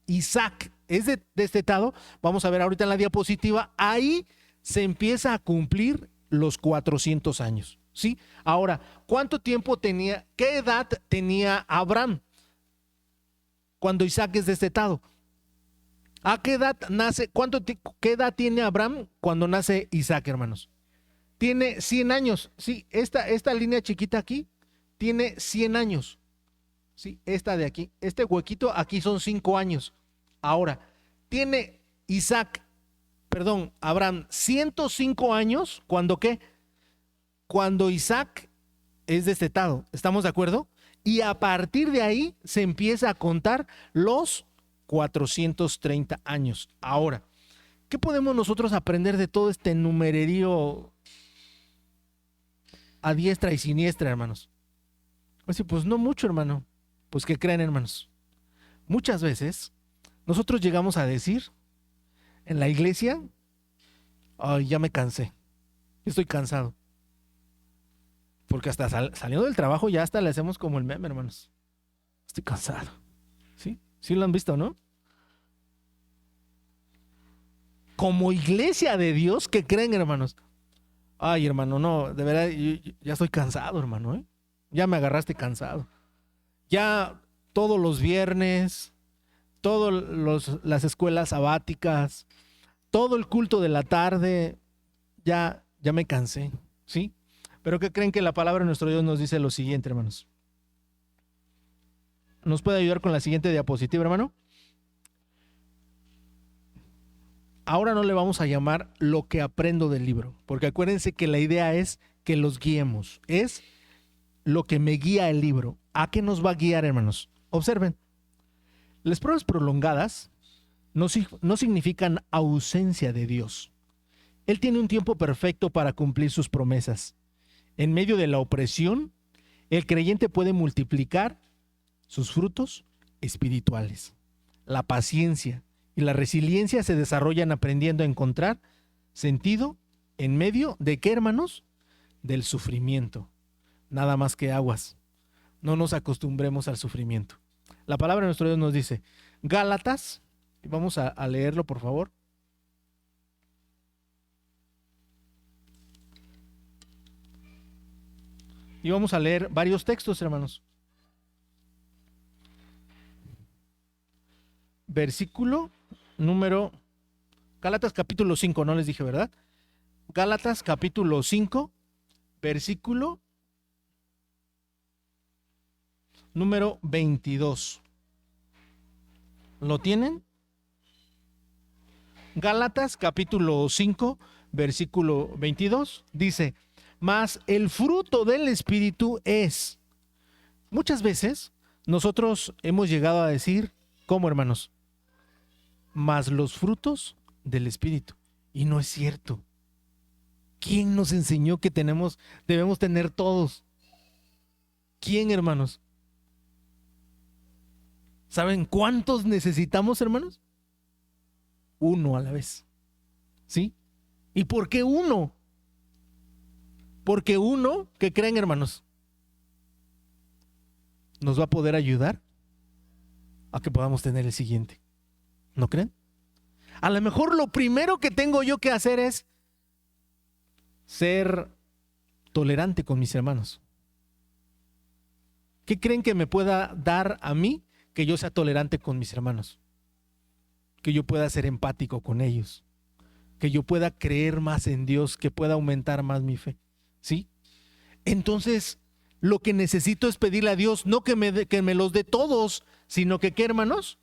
Isaac es destetado, vamos a ver ahorita en la diapositiva, ahí se empieza a cumplir los 400 años, ¿sí? Ahora, ¿cuánto tiempo tenía, qué edad tenía Abraham cuando Isaac es destetado? ¿A qué edad nace, qué edad tiene Abraham cuando nace Isaac, hermanos? Tiene 100 años, ¿sí? Esta línea chiquita aquí tiene 100 años, ¿sí? Esta de aquí, este huequito aquí son 5 años. Ahora, tiene Abraham 105 años, ¿cuándo qué? Cuando Isaac es destetado, ¿estamos de acuerdo? Y a partir de ahí se empieza a contar los 430 años. Ahora, ¿qué podemos nosotros aprender de todo este numererío a diestra y siniestra, hermanos? Pues no mucho, hermano. Pues ¿qué creen, hermanos? Muchas veces nosotros llegamos a decir en la iglesia, ay, ya me cansé, estoy cansado. Porque hasta saliendo del trabajo ya hasta le hacemos como el meme, hermanos. Estoy cansado. ¿Sí? ¿Sí lo han visto, no? Como iglesia de Dios, ¿qué creen, hermanos? Ay, hermano, no, de verdad, yo ya estoy cansado, hermano, ¿eh? Ya me agarraste cansado. Ya todos los viernes, todas las escuelas sabáticas, todo el culto de la tarde, ya me cansé, ¿sí? Pero ¿qué creen? Que la palabra de nuestro Dios nos dice lo siguiente, hermanos. ¿Nos puede ayudar con la siguiente diapositiva, hermano? Ahora no le vamos a llamar lo que aprendo del libro, porque acuérdense que la idea es que los guiemos. Es lo que me guía el libro. ¿A qué nos va a guiar, hermanos? Observen. Las pruebas prolongadas no significan ausencia de Dios. Él tiene un tiempo perfecto para cumplir sus promesas. En medio de la opresión, el creyente puede multiplicar sus frutos espirituales. La paciencia y la resiliencia se desarrollan aprendiendo a encontrar sentido en medio de ¿qué, hermanos? Del sufrimiento. Nada más que aguas. No nos acostumbremos al sufrimiento. La palabra de nuestro Dios nos dice, Gálatas, y vamos a leerlo por favor. Y vamos a leer varios textos, hermanos. Versículo número, Gálatas capítulo 5, no les dije, ¿verdad? Gálatas capítulo 5, versículo número 22. ¿Lo tienen? Gálatas capítulo 5, versículo 22, dice, mas el fruto del Espíritu es. Muchas veces nosotros hemos llegado a decir, ¿cómo, hermanos? Mas los frutos del Espíritu. Y no es cierto. ¿Quién nos enseñó que debemos tener todos? ¿Quién, hermanos? ¿Saben cuántos necesitamos, hermanos? Uno a la vez. ¿Sí? ¿Y por qué uno? Porque uno, ¿qué creen, hermanos? Nos va a poder ayudar a que podamos tener el siguiente. ¿No creen? A lo mejor lo primero que tengo yo que hacer es ser tolerante con mis hermanos. ¿Qué creen que me pueda dar a mí que yo sea tolerante con mis hermanos? Que yo pueda ser empático con ellos. Que yo pueda creer más en Dios, que pueda aumentar más mi fe. ¿Sí? Entonces, lo que necesito es pedirle a Dios, no que me los dé todos, sino que, ¿qué, hermanos?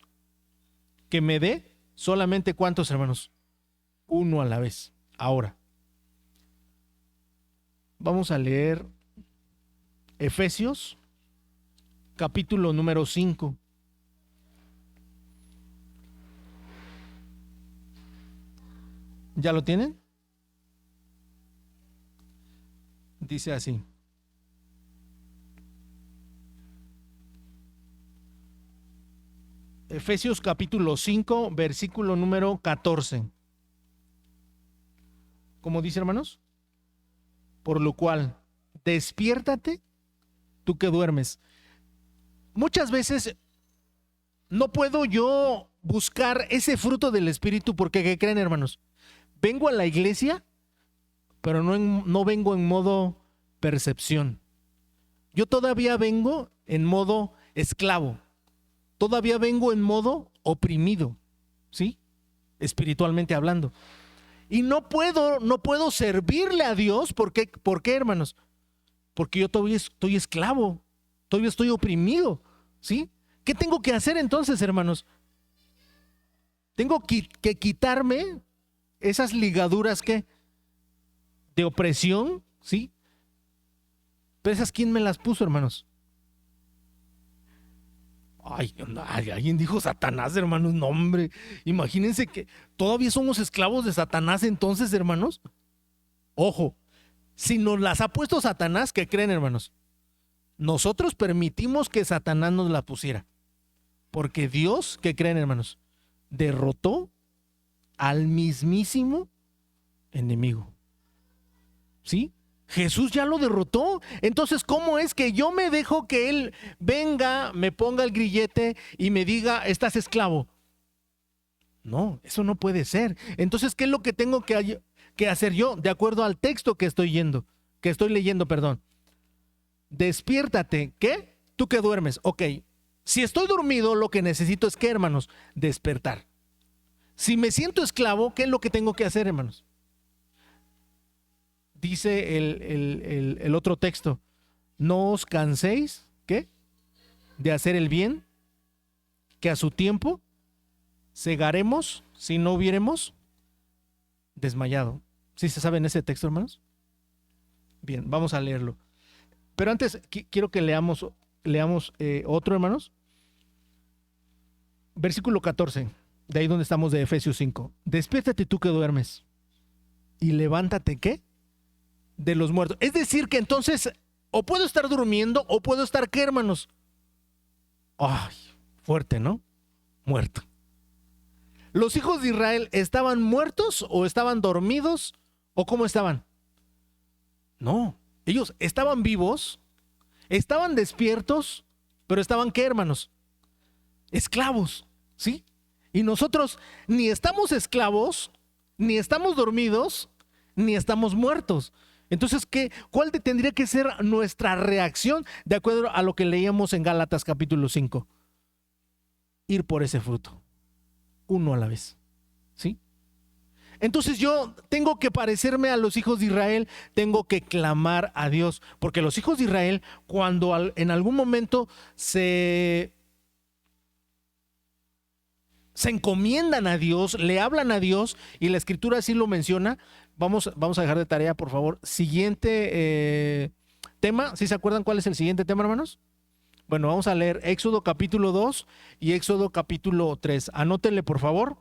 Que me dé solamente ¿cuántos, hermanos? Uno a la vez. Ahora, vamos a leer Efesios, capítulo número 5. ¿Ya lo tienen? Dice así. Efesios capítulo 5, versículo número 14. ¿Cómo dice, hermanos? Por lo cual, despiértate tú que duermes. Muchas veces no puedo yo buscar ese fruto del Espíritu porque, ¿qué creen, hermanos? Vengo a la iglesia, pero no vengo en modo percepción. Yo todavía vengo en modo esclavo. Todavía vengo en modo oprimido, ¿sí? Espiritualmente hablando. Y no puedo servirle a Dios. ¿Por qué, hermanos? Porque yo todavía estoy esclavo, todavía estoy oprimido, ¿sí? ¿Qué tengo que hacer entonces, hermanos? Tengo que quitarme esas ligaduras de opresión, ¿sí? Pero esas, ¿quién me las puso, hermanos? Ay, alguien dijo Satanás, hermanos. No, hombre, imagínense que todavía somos esclavos de Satanás entonces, hermanos. Ojo, si nos las ha puesto Satanás, ¿qué creen, hermanos? Nosotros permitimos que Satanás nos la pusiera. Porque Dios, ¿qué creen, hermanos? Derrotó al mismísimo enemigo. ¿Sí? Jesús ya lo derrotó. Entonces, ¿cómo es que yo me dejo que Él venga, me ponga el grillete y me diga, estás esclavo? No, eso no puede ser. Entonces, ¿qué es lo que tengo que hacer yo? De acuerdo al texto que estoy leyendo, perdón. Despiértate. ¿Qué? Tú que duermes. Ok. Si estoy dormido, lo que necesito es, ¿qué, hermanos? Despertar. Si me siento esclavo, ¿qué es lo que tengo que hacer, hermanos? Dice el otro texto, no os canséis, ¿qué? De hacer el bien, que a su tiempo segaremos si no hubiéremos desmayado. ¿Sí se sabe en ese texto, hermanos? Bien, vamos a leerlo. Pero antes quiero que leamos otro, hermanos. Versículo 14, de ahí donde estamos de Efesios 5. Despiértate tú que duermes y levántate, ¿qué? De los muertos. Es decir, que entonces o puedo estar durmiendo o puedo estar, ¿qué, hermanos? Ay, fuerte, ¿no? Muerto. ¿Los hijos de Israel estaban muertos o estaban dormidos o cómo estaban? No, ellos estaban vivos, estaban despiertos, pero estaban, ¿qué, hermanos? Esclavos, ¿sí? Y nosotros ni estamos esclavos, ni estamos dormidos, ni estamos muertos. Entonces, ¿cuál tendría que ser nuestra reacción de acuerdo a lo que leíamos en Gálatas capítulo 5? Ir por ese fruto, uno a la vez, ¿sí? Entonces yo tengo que parecerme a los hijos de Israel, tengo que clamar a Dios, porque los hijos de Israel, cuando en algún momento se encomiendan a Dios, le hablan a Dios, y la escritura así lo menciona. Vamos a dejar de tarea, por favor. Siguiente tema. ¿Sí se acuerdan cuál es el siguiente tema, hermanos? Bueno, vamos a leer Éxodo capítulo 2 y Éxodo capítulo 3. Anótenle, por favor.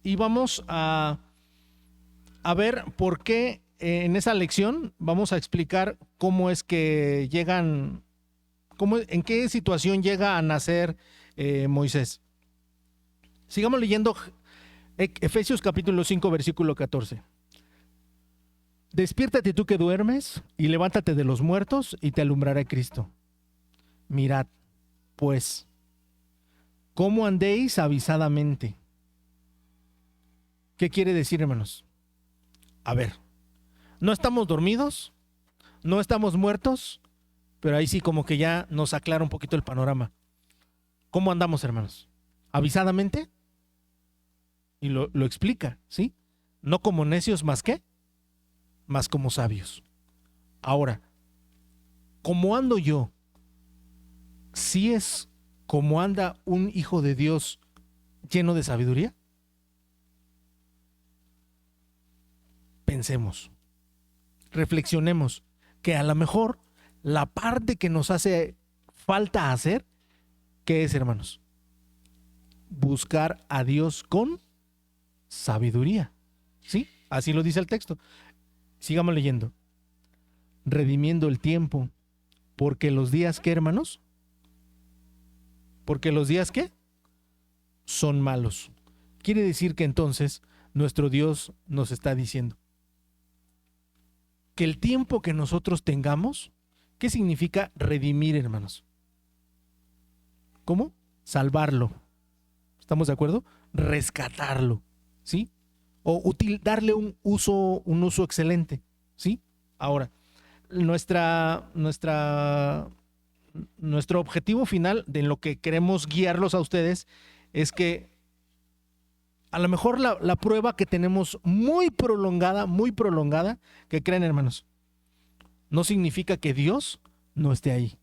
Y vamos a ver por qué en esa lección vamos a explicar cómo es que llegan, en qué situación llega a nacer Moisés. Sigamos leyendo Efesios capítulo 5, versículo 14. Despiértate tú que duermes y levántate de los muertos y te alumbrará Cristo. Mirad, pues, cómo andéis avisadamente. ¿Qué quiere decir, hermanos? A ver, no estamos dormidos, no estamos muertos, pero ahí sí como que ya nos aclara un poquito el panorama. ¿Cómo andamos, hermanos? ¿Avisadamente? Y lo explica, ¿sí? No como necios, más que, más como sabios. Ahora, ¿cómo ando yo? ¿Sí es como anda un hijo de Dios lleno de sabiduría? Pensemos, reflexionemos, que a lo mejor la parte que nos hace falta hacer, ¿qué es, hermanos? Buscar a Dios con sabiduría, ¿sí? Así lo dice el texto. Sigamos leyendo. Redimiendo el tiempo, porque los días, ¿qué, hermanos? Porque los días, ¿qué? Son malos. Quiere decir que entonces nuestro Dios nos está diciendo, que el tiempo que nosotros tengamos, ¿qué significa redimir, hermanos? ¿Cómo? Salvarlo. ¿Estamos de acuerdo? Rescatarlo, ¿sí? O darle un uso excelente, ¿sí? Ahora, nuestro objetivo final de lo que queremos guiarlos a ustedes es que a lo mejor la prueba que tenemos muy prolongada, que creen, hermanos, no significa que Dios no esté ahí.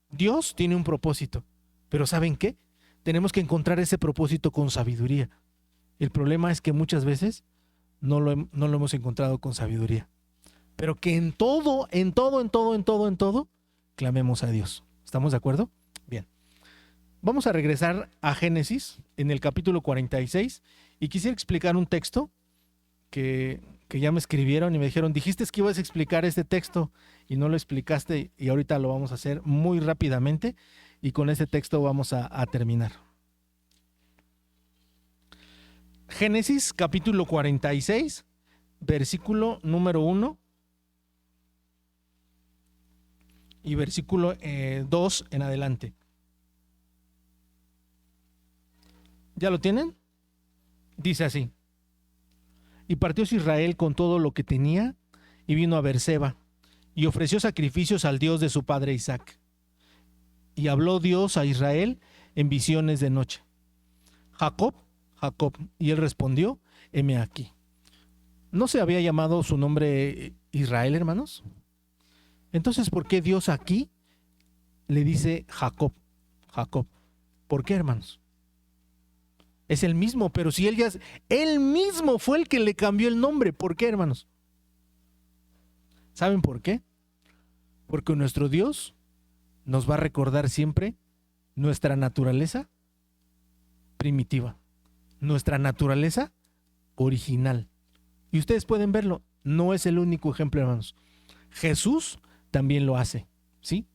Dios tiene un propósito, pero ¿saben qué? Tenemos que encontrar ese propósito con sabiduría. El problema es que muchas veces no lo hemos encontrado con sabiduría. Pero que en todo, clamemos a Dios. ¿Estamos de acuerdo? Bien. Vamos a regresar a Génesis en el capítulo 46 y quisiera explicar un texto que ya me escribieron y me dijeron, dijiste que ibas a explicar este texto y no lo explicaste, y ahorita lo vamos a hacer muy rápidamente y con ese texto vamos a terminar. Génesis capítulo 46, versículo número 1 y versículo 2 en adelante. ¿Ya lo tienen? Dice así: y partióse Israel con todo lo que tenía y vino a Beerseba y ofreció sacrificios al Dios de su padre Isaac. Y habló Dios a Israel en visiones de noche: Jacob, Jacob. Y él respondió: heme aquí. ¿No se había llamado su nombre Israel, hermanos? Entonces, ¿por qué Dios aquí le dice Jacob, Jacob? ¿Por qué, hermanos? Es el mismo, pero si él mismo fue el que le cambió el nombre. ¿Por qué, hermanos? ¿Saben por qué? Porque nuestro Dios nos va a recordar siempre nuestra naturaleza primitiva, nuestra naturaleza original. Y ustedes pueden verlo, no es el único ejemplo, hermanos. Jesús también lo hace, ¿sí?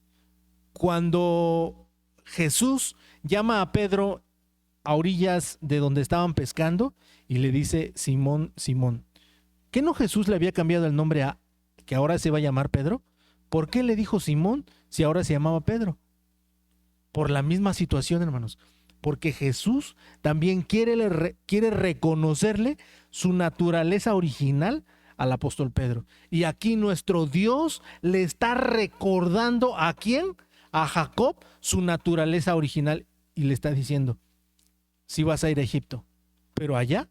Cuando Jesús llama a Pedro a orillas de donde estaban pescando y le dice: Simón, Simón. ¿Qué no Jesús le había cambiado el nombre a que ahora se va a llamar Pedro? ¿Por qué le dijo Simón si ahora se llamaba Pedro? Por la misma situación, hermanos. Porque Jesús también quiere reconocerle su naturaleza original al apóstol Pedro. Y aquí nuestro Dios le está recordando ¿a quién? A Jacob, su naturaleza original, y le está diciendo: sí vas a ir a Egipto, pero allá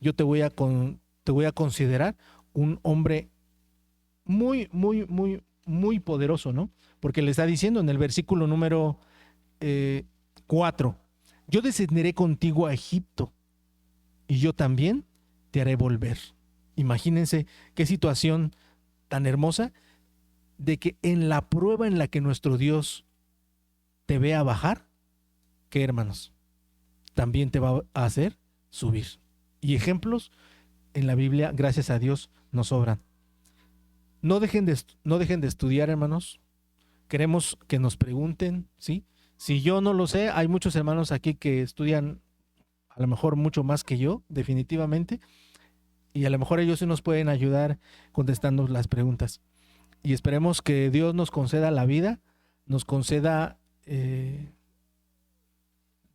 yo te voy a considerar un hombre muy, muy, muy, muy poderoso, ¿no? Porque le está diciendo en el versículo número 4, yo descenderé contigo a Egipto y yo también te haré volver. Imagínense qué situación tan hermosa de que en la prueba en la que nuestro Dios te vea bajar, ¿qué, hermanos? También te va a hacer subir. Y ejemplos en la Biblia, gracias a Dios, nos sobran. No dejen de estudiar, hermanos. Queremos que nos pregunten, ¿sí? Si yo no lo sé, hay muchos hermanos aquí que estudian a lo mejor mucho más que yo, definitivamente, y a lo mejor ellos sí nos pueden ayudar contestando las preguntas. Y esperemos que Dios nos conceda la vida, nos conceda de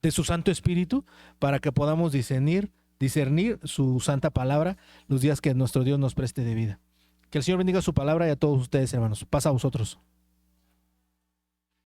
su Santo Espíritu, para que podamos discernir su santa palabra los días que nuestro Dios nos preste de vida. Que el Señor bendiga su palabra y a todos ustedes, hermanos. Pasa a vosotros.